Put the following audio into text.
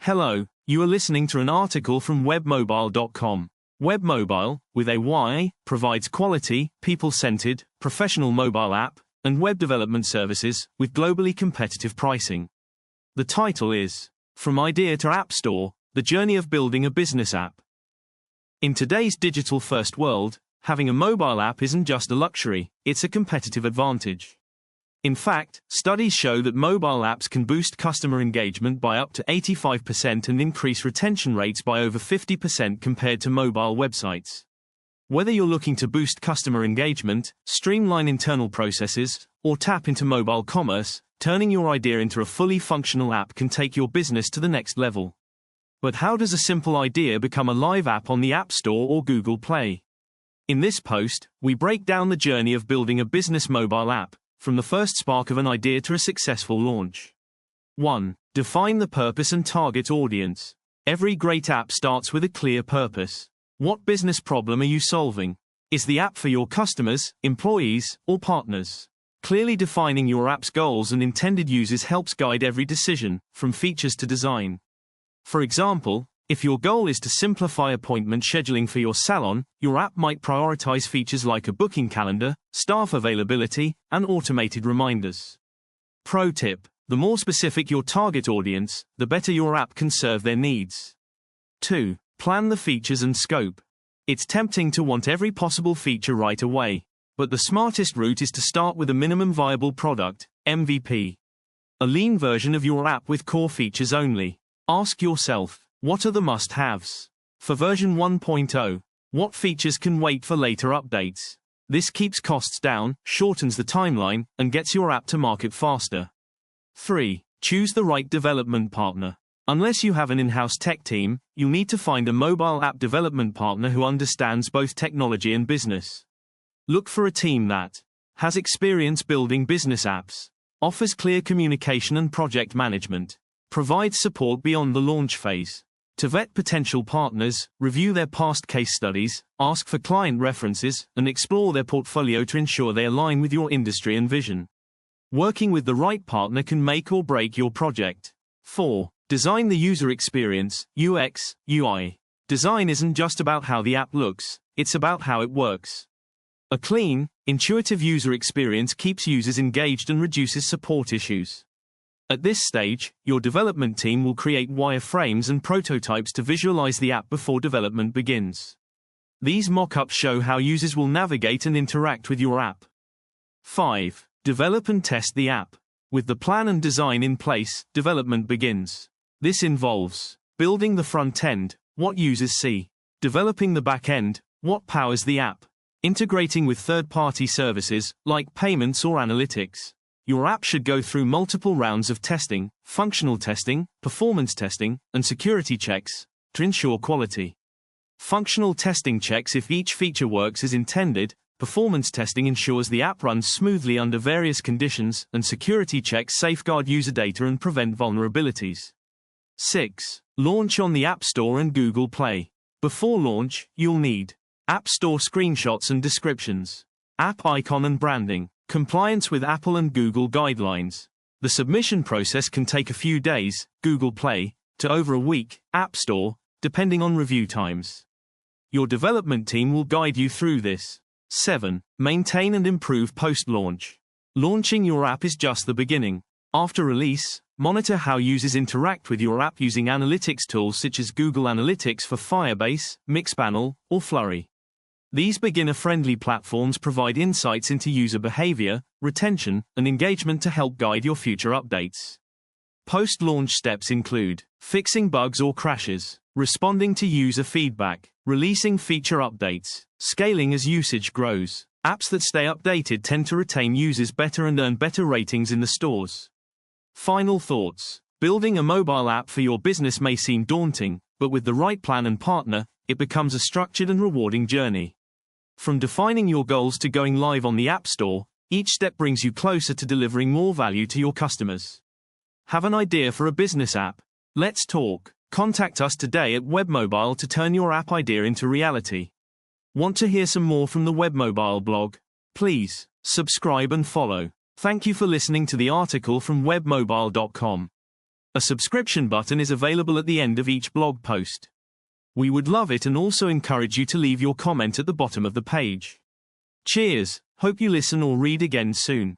Hello, you are listening to an article from Webmobyle.com. Webmobile, with a Y, provides quality, people-centered, professional mobile app and web development services with globally competitive pricing. The title is From Idea to App Store: The Journey of Building a Business App. In today's digital-first world, having a mobile app isn't just a luxury, it's a competitive advantage. In fact, studies show that mobile apps can boost customer engagement by up to 85% and increase retention rates by over 50% compared to mobile websites. Whether you're looking to boost customer engagement, streamline internal processes, or tap into mobile commerce, turning your idea into a fully functional app can take your business to the next level. But how does a simple idea become a live app on the App Store or Google Play? In this post, we break down the journey of building a business mobile app, from the first spark of an idea to a successful launch. 1. Define the purpose and target audience. Every great app starts with a clear purpose. What business problem are you solving? Is the app for your customers, employees, or partners? Clearly defining your app's goals and intended users helps guide every decision, from features to design. For example, if your goal is to simplify appointment scheduling for your salon, your app might prioritize features like a booking calendar, staff availability, and automated reminders. Pro tip: the more specific your target audience, the better your app can serve their needs. 2. Plan the features and scope. It's tempting to want every possible feature right away, but the smartest route is to start with a minimum viable product, MVP. A lean version of your app with core features only. Ask yourself, what are the must-haves? For version 1.0, what features can wait for later updates? This keeps costs down, shortens the timeline, and gets your app to market faster. 3. Choose the right development partner. Unless you have an in-house tech team, you'll need to find a mobile app development partner who understands both technology and business. Look for a team that has experience building business apps, offers clear communication and project management, provides support beyond the launch phase. To vet potential partners, review their past case studies, ask for client references, and explore their portfolio to ensure they align with your industry and vision. Working with the right partner can make or break your project. 4. Design the user experience, UX, UI. Design isn't just about how the app looks, it's about how it works. A clean, intuitive user experience keeps users engaged and reduces support issues. At this stage, your development team will create wireframes and prototypes to visualize the app before development begins. These mock-ups show how users will navigate and interact with your app. 5. Develop and test the app. With the plan and design in place, development begins. This involves building the front end, what users see, developing the back end, what powers the app, integrating with third-party services, like payments or analytics. Your app should go through multiple rounds of testing, functional testing, performance testing, and security checks, to ensure quality. Functional testing checks if each feature works as intended, performance testing ensures the app runs smoothly under various conditions, and security checks safeguard user data and prevent vulnerabilities. 6. Launch on the App Store and Google Play. Before launch, you'll need App Store screenshots and descriptions, app icon and branding, compliance with Apple and Google guidelines. The submission process can take a few days, Google Play, to over a week, App Store, depending on review times. Your development team will guide you through this. 7. Maintain and improve post-launch. Launching your app is just the beginning. After release, monitor how users interact with your app using analytics tools such as Google Analytics for Firebase, Mixpanel, or Flurry. These beginner-friendly platforms provide insights into user behavior, retention, and engagement to help guide your future updates. Post-launch steps include fixing bugs or crashes, responding to user feedback, releasing feature updates, scaling as usage grows. Apps that stay updated tend to retain users better and earn better ratings in the stores. Final thoughts. Building a mobile app for your business may seem daunting, but with the right plan and partner, it becomes a structured and rewarding journey. From defining your goals to going live on the App Store, each step brings you closer to delivering more value to your customers. Have an idea for a business app? Let's talk. Contact us today at Webmobile to turn your app idea into reality. Want to hear some more from the Webmobile blog? Please subscribe and follow. Thank you for listening to the article from Webmobyle.com. A subscription button is available at the end of each blog post. We would love it and also encourage you to leave your comment at the bottom of the page. Cheers, hope you listen or read again soon.